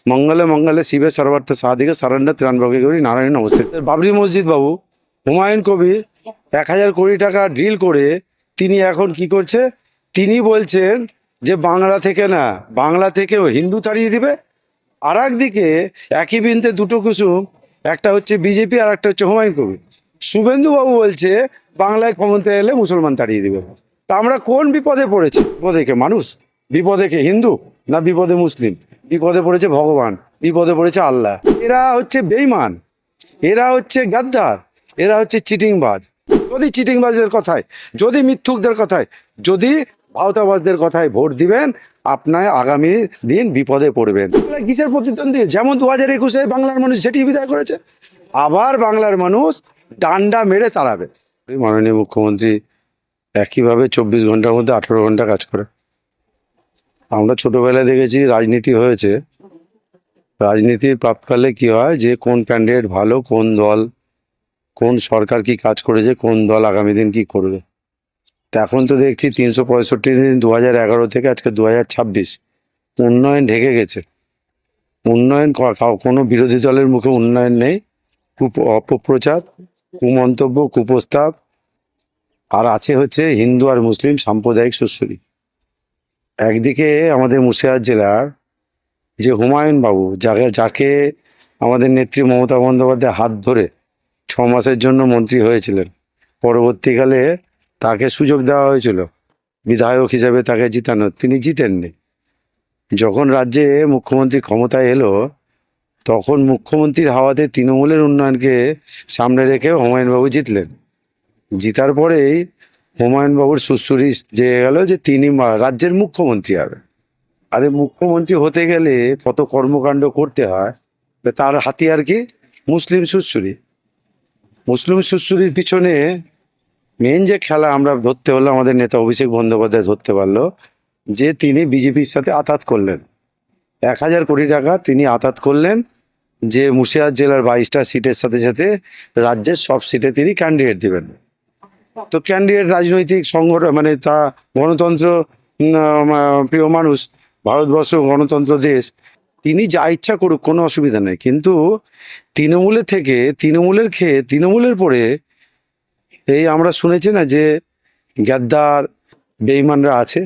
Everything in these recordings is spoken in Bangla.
মঙ্গলে মঙ্গলে শিবে সর্বার্থ সাধিকে সারেন্দ্র ত্রাণবকে করি নারায়ণ অবস্থিত বাবরি মসজিদ বাবু হুমায়ুন কবির 1000 কোটি টাকা ডিল করে তিনি এখন কি করছে? তিনি বলছেন যে বাংলা থেকে না, বাংলা থেকেও হিন্দু তাড়িয়ে দিবে। আর একদিকে একই বৃন্তে দুটো কুসুম, একটা হচ্ছে বিজেপি আর একটা হচ্ছে হুমায়ুন কবির। শুভেন্দু বাবু বলছে বাংলায় ক্ষমতায় এলে মুসলমান তাড়িয়ে দিবে। তা আমরা কোন বিপদে পড়েছি? বিপদে কে মানুষ? বিপদে কে হিন্দু? না বিপদে মুসলিম? বিপদে পড়েছে ভগবান, বিপদে পড়েছে আল্লাহ। এরা হচ্ছে বেঈমান, এরা হচ্ছে গাদ্দার, এরা হচ্ছে চিটিংবাজ। যদি চিটিংবাজদের কথায়, যদি মিথ্যুকদের কথায়, যদি ভাওতাবাজদের কথায় ভোট দিবেন, আপনার আগামী দিন বিপদে পড়বেন। কিসের প্রতিদ্বন্দ্বী? যেমন 2021-এ বাংলার মানুষ সেটি বিদায় করেছে, আবার বাংলার মানুষ ডান্ডা মেরে তাড়াবে। মাননীয় মুখ্যমন্ত্রী একইভাবে 24 ঘন্টার মধ্যে 18 ঘন্টা কাজ করে। আমরা ছোটবেলায় দেখেছি রাজনীতি হয়েছে, রাজনীতির প্রাক্কালে কি হয় যে কোন ক্যান্ডিডেট ভালো, কোন দল, কোন সরকার কি কাজ করেছে, কোন দল আগামী দিন কি করবে। তা এখন তো দেখছি 365 দিন 2011 থেকে আজকে 2026, উন্নয়ন ঢেকে গেছে। উন্নয়ন কোনো বিরোধী দলের মুখে উন্নয়ন নেই, অপপ্রচার, কুমন্তব্য, কুপ্রস্তাব, আর আছে হচ্ছে হিন্দু আর মুসলিম সাম্প্রদায়িক সুশ্রী। একদিকে আমাদের মুর্শিদাবাদ জেলার যে হুমায়ুন বাবু, যাকে আমাদের নেত্রী মমতা বন্দ্যোপাধ্যায় হাত ধরে 6 মাসের জন্য মন্ত্রী হয়েছিলেন, পরবর্তীকালে তাকে সুযোগ দেওয়া হয়েছিল বিধায়ক হিসেবে তাকে জিতানো, তিনি জিতেননি। যখন রাজ্যে মুখ্যমন্ত্রী ক্ষমতায় এলো, তখন মুখ্যমন্ত্রীর হাওয়াতে তৃণমূলের উন্নয়নকে সামনে রেখে হুমায়ুনবাবু জিতলেন। জিতার পরেই হুমায়ুনবাবুর সুশ্রুরি যে গেল যে তিনি রাজ্যের মুখ্যমন্ত্রী হবে। আরে মুখ্যমন্ত্রী হতে গেলে কত কর্মকাণ্ড করতে হয়, তার হাতিয়ার কি? মুসলিম সুশ্রুরি। মুসলিম সুশ্রুরির পিছনে মেন যে খেলা আমরা ধরতে হলো, আমাদের নেতা অভিষেক বন্দ্যোপাধ্যায় ধরতে পারলো যে তিনি বিজেপির সাথে আতাত করলেন। 1000 কোটি টাকা তিনি আতাত করলেন যে মুর্শিদাবাদ জেলার 22টা সিটের সাথে সাথে রাজ্যের সব সিটে তিনি ক্যান্ডিডেট দিবেন। তো ক্যান্ডিডেট রাজনৈতিক সংগঠন, মানে তা গণতন্ত্র প্রিয় মানুষ, ভারতবর্ষ গণতন্ত্র দেশ, তিনি যা ইচ্ছা করুক, কোনো অসুবিধা নেই। কিন্তু তৃণমূলের থেকে, তৃণমূলের খেয়ে তৃণমূলের পরে এই আমরা শুনেছি না যে গ্যাদ্দার বেঈমানরা আছে।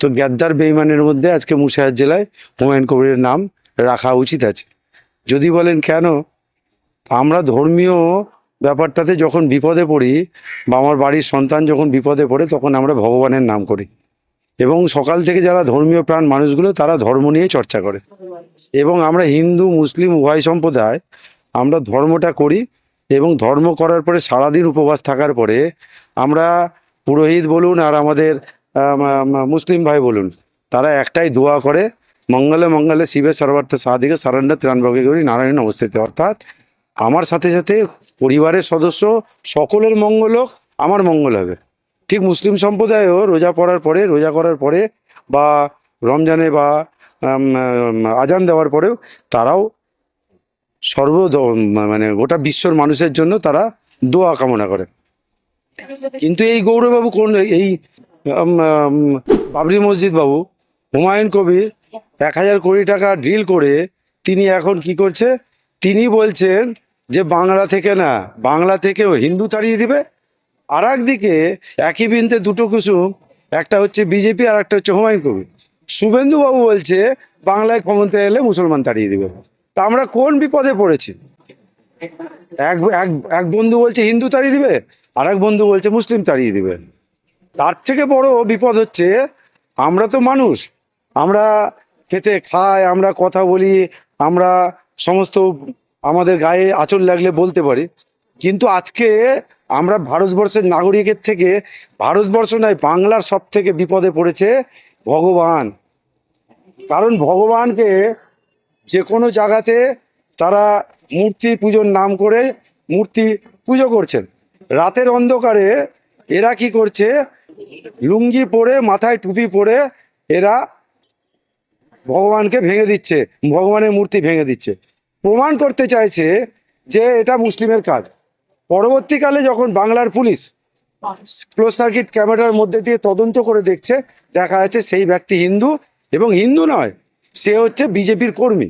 তো গ্যাদ্দার বেঈমানের মধ্যে আজকে মুর্শিদাবাদ জেলায় হুমায়ুন কবিরের নাম রাখা উচিত আছে। যদি বলেন কেন, আমরা ধর্মীয় ব্যাপারটাতে যখন বিপদে পড়ি বা আমার বাড়ির সন্তান যখন বিপদে পড়ে, তখন আমরা ভগবানের নাম করি। এবং সকাল থেকে যারা ধর্মীয় প্রাণ মানুষগুলো, তারা ধর্ম নিয়ে চর্চা করে। এবং আমরা হিন্দু মুসলিম উভয় সম্প্রদায় আমরা ধর্মটা করি। এবং ধর্ম করার পরে সারাদিন উপবাস থাকার পরে আমরা, পুরোহিত বলুন আর আমাদের মুসলিম ভাই বলুন, তারা একটাই দোয়া করে, মঙ্গলে মঙ্গলে শিবে সর্বার্থ সাধিকে সারেন্দ্র ত্রাণবকে করি নারায়ণ অবস্থিত। অর্থাৎ আমার সাথে সাথে পরিবারের সদস্য সকলের মঙ্গল হোক, আমার মঙ্গল হবে। ঠিক মুসলিম সম্প্রদায়ও রোজা করার পরে বা রমজানে বা আজান দেওয়ার পরেও তারাও মানে গোটা বিশ্বর মানুষের জন্য তারা দোয়া কামনা করে। কিন্তু এই গৌরবাবু কোন, এই বাবরি মসজিদ বাবু হুমায়ুন কবির 1000 কোটি টাকা ডিল করে তিনি এখন কি করছে? তিনি বলছেন যে বাংলা থেকে না, বাংলা থেকেও হিন্দু তাড়িয়ে দিবে। আর একদিকে একই বৃন্তে দুটো কুসুম, একটা হচ্ছে বিজেপি আর একটা হচ্ছে হুমায়ুন কবির। শুভেন্দু বাবু বলছে বাংলায় ক্ষমতায় এলে মুসলমান তাড়িয়ে দিবে। তা আমরা কোন বিপদে পড়েছি? এক এক এক বন্ধু বলছে হিন্দু তাড়িয়ে দিবে, আর এক বন্ধু বলছে মুসলিম তাড়িয়ে দিবে। তার থেকে বড় বিপদ হচ্ছে, আমরা তো মানুষ, আমরা খেতে খাই, আমরা কথা বলি, আমরা সমস্ত আমাদের গায়ে আঁচল লাগলে বলতে পারি। কিন্তু আজকে আমরা ভারতবর্ষের নাগরিকের থেকে, ভারতবর্ষ নয় বাংলার সব থেকে বিপদে পড়েছে ভগবান। কারণ ভগবানকে যে কোনো জায়গাতে তারা মূর্তি পুজোর নাম করে মূর্তি পুজো করছেন। রাতের অন্ধকারে এরা কি করছে? লুঙ্গি পরে, মাথায় টুপি পরে এরা ভগবানকে ভেঙে দিচ্ছে, ভগবানের মূর্তি ভেঙে দিচ্ছে, প্রমাণ করতে চাইছে যে এটা মুসলিমের কাজ। পরবর্তীকালে যখন বাংলার পুলিশ ক্লোজ সার্কিট ক্যামেরার মধ্যে দিয়ে তদন্ত করে দেখছে, দেখা যাচ্ছে সেই ব্যক্তি হিন্দু, এবং হিন্দু নয়, সে হচ্ছে বিজেপির কর্মী।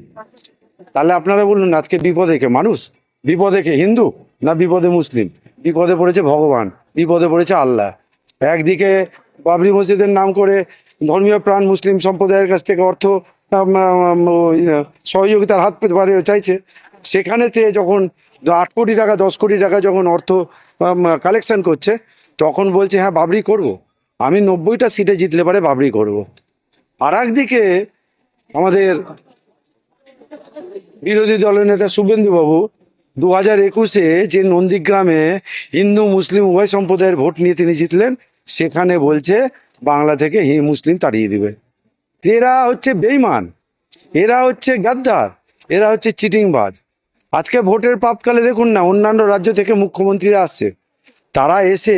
তাহলে আপনারা বলুন আজকে বিপদে কে মানুষ, বিপদে কে হিন্দু, না বিপদে মুসলিম? বিপদে পড়েছে ভগবান, বিপদে পড়েছে আল্লাহ। একদিকে বাবরি মসজিদের নাম করে ধর্মীয় প্রাণ মুসলিম সম্প্রদায়ের কাছ থেকে অর্থ সহযোগিতার হাত বাড়িয়ে চাইছে, সেখানেতে যখন 8 কোটি টাকা 10 কোটি টাকা যখন অর্থ কালেকশন করছে, তখন বলছে হ্যাঁ বাবরি করব, আমি 90টা সিটে জিতলে পারে বাবরি করব। আর একদিকে আমাদের বিরোধী দলের নেতা শুভেন্দু বাবু 2021-এ যে নন্দীগ্রামে হিন্দু মুসলিম উভয় সম্প্রদায়ের ভোট নিয়ে তিনি জিতলেন, সেখানে বলছে বাংলা থেকে মুসলিম তাড়িয়ে দিবে। এরা হচ্ছে বেইমান, এরা হচ্ছে গাদ্দার, এরা হচ্ছে চিটিংবাজ। আজকে ভোটের পাপকালে দেখুন না, অন্যান্য রাজ্য থেকে মুখ্যমন্ত্রীরা আসছে, তারা এসে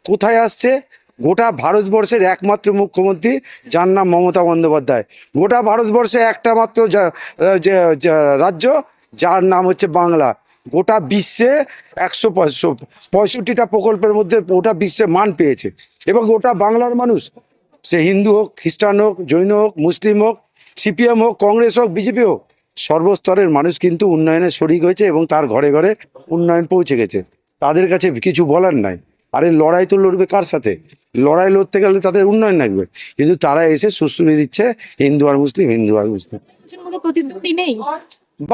কোথায় আসছে? গোটা ভারতবর্ষের একমাত্র মুখ্যমন্ত্রী যার নাম মমতা বন্দ্যোপাধ্যায়, গোটা ভারতবর্ষে একটা মাত্র রাজ্য যার নাম হচ্ছে বাংলা। গোটা বিশ্বে 165টা প্রকল্পের মধ্যে গোটা বিশ্বে মান পেয়েছে। এবং গোটা বাংলার মানুষ, সে হিন্দু হোক, খ্রিস্টান হোক, জৈন হোক, মুসলিম হোক, সিপিএম হোক, কংগ্রেস হোক, বিজেপি হোক, সর্বস্তরের মানুষ কিন্তু উন্নয়নে শরিক হয়েছে এবং তার ঘরে ঘরে উন্নয়ন পৌঁছে গেছে। তাদের কাছে কিছু বলার নাই। আরে লড়াই তো লড়বে কার সাথে? লড়াই লড়তে গেলে তাদের উন্নয়ন লাগবে, কিন্তু তারা এসে সুশ্রুতি দিচ্ছে হিন্দু আর মুসলিম, হিন্দু আর মুসলিম। কোনো প্রতিদ্বন্দ্বী নেই।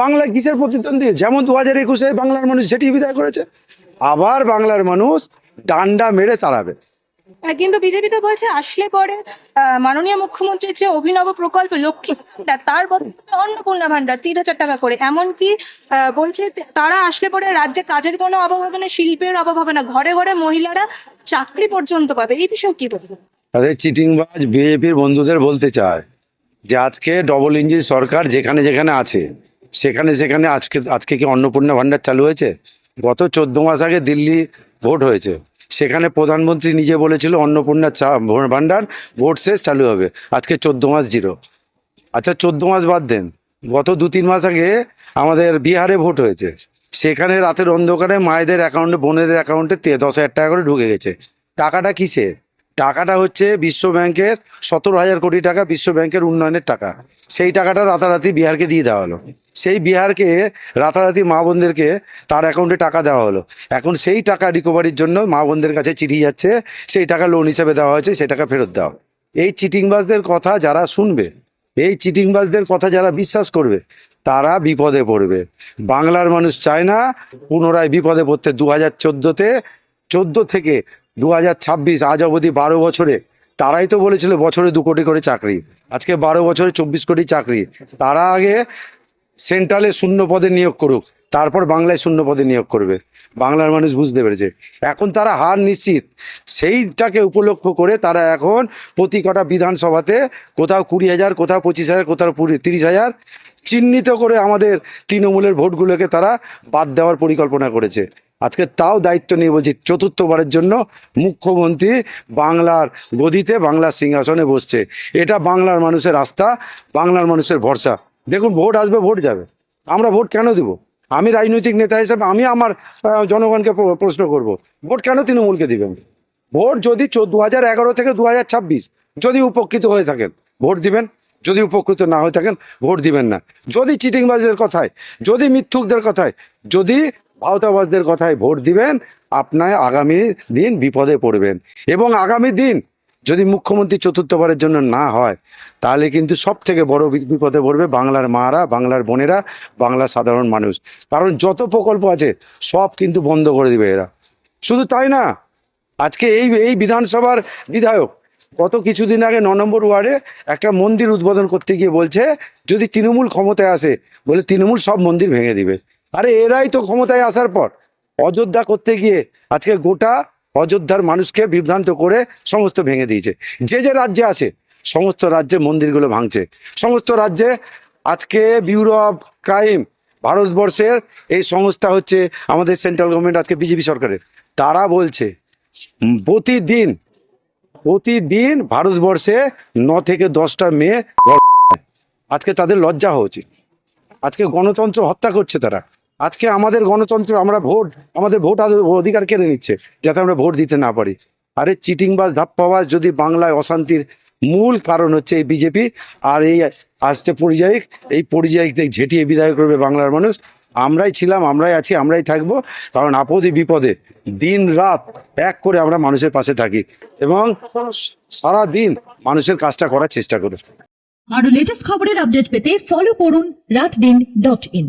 বাংলা কিসের প্রতিদ্বন্দ্বী? যেমন 2021-এ বাংলার মানুষ যেটি বিদায় করেছে, আবার বাংলার মানুষ ডান্ডা মেরে তাড়াবে। কিন্তু বিজেপি তো বলছে আসলে পরে মাননীয় মুখ্যমন্ত্রীর যে অভিনব প্রকল্প লক্ষ্মী ভাণ্ডার, তার বদলে অন্নপূর্ণা ভাণ্ডার 3,000 টাকা করে, এমনকি বলছে তারা আসলে পরে রাজ্যে কাজের কোনো অভাব হবে না, শিল্পের অভাব হবে না, ঘরে ঘরে মহিলারা চাকরি পর্যন্ত পাবে। এই বিষয়ে কি বলবো? আরে চিটিংবাজ বিজেপির বন্ধুদের বলতে চায় যে আজকে ডবল ইঞ্জিন সরকার যেখানে যেখানে আছে, সেখানে সেখানে আজকে আজকে কি অন্নপূর্ণা ভাণ্ডার চালু হয়েছে? গত 14 মাস আগে দিল্লি ভোট হয়েছে, সেখানে প্রধানমন্ত্রী নিজে বলেছিল অন্নপূর্ণা ভাণ্ডার ভোট শেষ চালু হবে। আজকে 14 মাস জিরো। আচ্ছা 14 মাস বাদ দেন, গত 2-3 মাস আগে আমাদের বিহারে ভোট হয়েছে, সেখানে রাতের অন্ধকারে মায়েদের অ্যাকাউন্টে, বোনেদের অ্যাকাউন্টে 10,000 টাকা করে ঢুকে গেছে। টাকাটা কিসের? টাকাটা হচ্ছে বিশ্ব ব্যাংকের 17,000 কোটি টাকা, বিশ্ব ব্যাংকের উন্নয়নের টাকা। সেই টাকাটা রাতারাতি বিহারকে দিয়ে দেওয়া হলো। সেই বিহারকে রাতারাতি মা বোনদেরকে তার অ্যাকাউন্টে টাকা দেওয়া হলো। এখন সেই টাকা রিকভারির জন্য মা বোনদের কাছে চিঠি যাচ্ছে, সেই টাকা লোন হিসেবে দেওয়া হয়েছে, সেই টাকা ফেরত দাও। এই চিটিংবাজদের কথা যারা শুনবে, এই চিটিংবাজদের কথা যারা বিশ্বাস করবে, তারা বিপদে পড়বে। বাংলার মানুষ চায় না পুনরায় বিপদে পড়তে। 2014 থেকে 2026 আজ অবধি 12 বছরে তারাই তো বলেছিল বছরে 2 কোটি করে চাকরি, আজকে 12 বছরে 24 কোটি চাকরি। তারা আগে সেন্ট্রালে শূন্য পদে নিয়োগ করুক, তারপর বাংলায় শূন্য পদে নিয়োগ করবে। বাংলার মানুষ বুঝতে পেরেছে এখন তারা হার নিশ্চিত। সেইটাকে উপলক্ষ করে তারা এখন প্রতি কটা বিধানসভাতে কোথাও 20,000, কোথাও 25,000, কোথাও 30,000 চিহ্নিত করে আমাদের তৃণমূলের ভোটগুলোকে তারা বাদ দেওয়ার পরিকল্পনা করেছে। আজকে তাও দায়িত্ব নিয়ে বলছি, চতুর্থবারের জন্য মুখ্যমন্ত্রী বাংলার গদিতে, বাংলার সিংহাসনে বসছে। এটা বাংলার মানুষের আস্থা, বাংলার মানুষের ভরসা। দেখুন ভোট আসবে, ভোট যাবে, আমরা ভোট কেন দিব? আমি রাজনৈতিক নেতা হিসেবে আমি আমার জনগণকে প্রশ্ন করব, ভোট কেন তৃণমূলকে দিবেন? ভোট যদি 2011 থেকে 2026 যদি উপকৃত হয়ে থাকেন ভোট দিবেন, যদি উপকৃত না হয়ে থাকেন ভোট দিবেন না। যদি চিটিংবাজদের কথায়, যদি মিথ্যুকদের কথায়, যদি ভাওতাবাজদের কথায় ভোট দিবেন, আপনার আগামী দিন বিপদে পড়বেন। এবং আগামী দিন যদি মুখ্যমন্ত্রী চতুর্থবারের জন্য না হয়, তাহলে কিন্তু সব থেকে বড় বিপদে পড়বে বাংলার মারা, বাংলার বোনেরা, বাংলার সাধারণ মানুষ। কারণ যত প্রকল্প আছে সব কিন্তু বন্ধ করে দিবে এরা। শুধু তাই না, আজকে এই এই বিধানসভার বিধায়ক গত কিছুদিন আগে 9 নম্বর ওয়ার্ডে একটা মন্দির উদ্বোধন করতে গিয়ে বলছে যদি তৃণমূল ক্ষমতায় আসে, বলে তৃণমূল সব মন্দির ভেঙে দিবে। আরে এরাই তো ক্ষমতায় আসার পর অযোধ্যা করতে গিয়ে আজকে গোটা অযোধ্যার মানুষকে বিভ্রান্ত করে সমস্ত ভেঙে দিয়েছে। যে যে রাজ্যে আছে সমস্ত রাজ্যে মন্দিরগুলো ভাঙছে, সমস্ত রাজ্যে। আজকে ব্যুরো অফ ক্রাইম ভারতবর্ষের এই সংস্থা হচ্ছে আমাদের সেন্ট্রাল গভর্নমেন্ট, আজকে বিজেপি সরকারের, তারা বলছে প্রতিদিন প্রতিদিন ভারতবর্ষে 9 থেকে 10টা মেয়ে। আজকে তাদের লজ্জা হওয়া উচিত। আজকে গণতন্ত্র হত্যা করছে তারা। আজকে আমাদের গণতন্ত্র, আমরা ভোট, আমাদের ভোট অধিকার কেড়ে নিচ্ছে যাতে আমরা ভোট দিতে না পারি। আরে চিটিংবাজ ধাপ্পাবাজ যদি বাংলায় অশান্তির মূল কারণ হচ্ছে এই বিজেপি আর এই আসছে পরিযায়ী, এই পরিযায়ীদের ঝেঁটিয়ে বিদায় করবে বাংলার মানুষ। আমরাই ছিলাম, আমরাই আছি, আমরাই থাকবো, কারণ আপদে বিপদে দিন রাত এক করে আমরা মানুষের পাশে থাকি এবং সারা দিন মানুষের কাজটা করার চেষ্টা করি। আরো লেটেস্ট খবরের আপডেট পেতে ফলো করুন রাতদিন.in।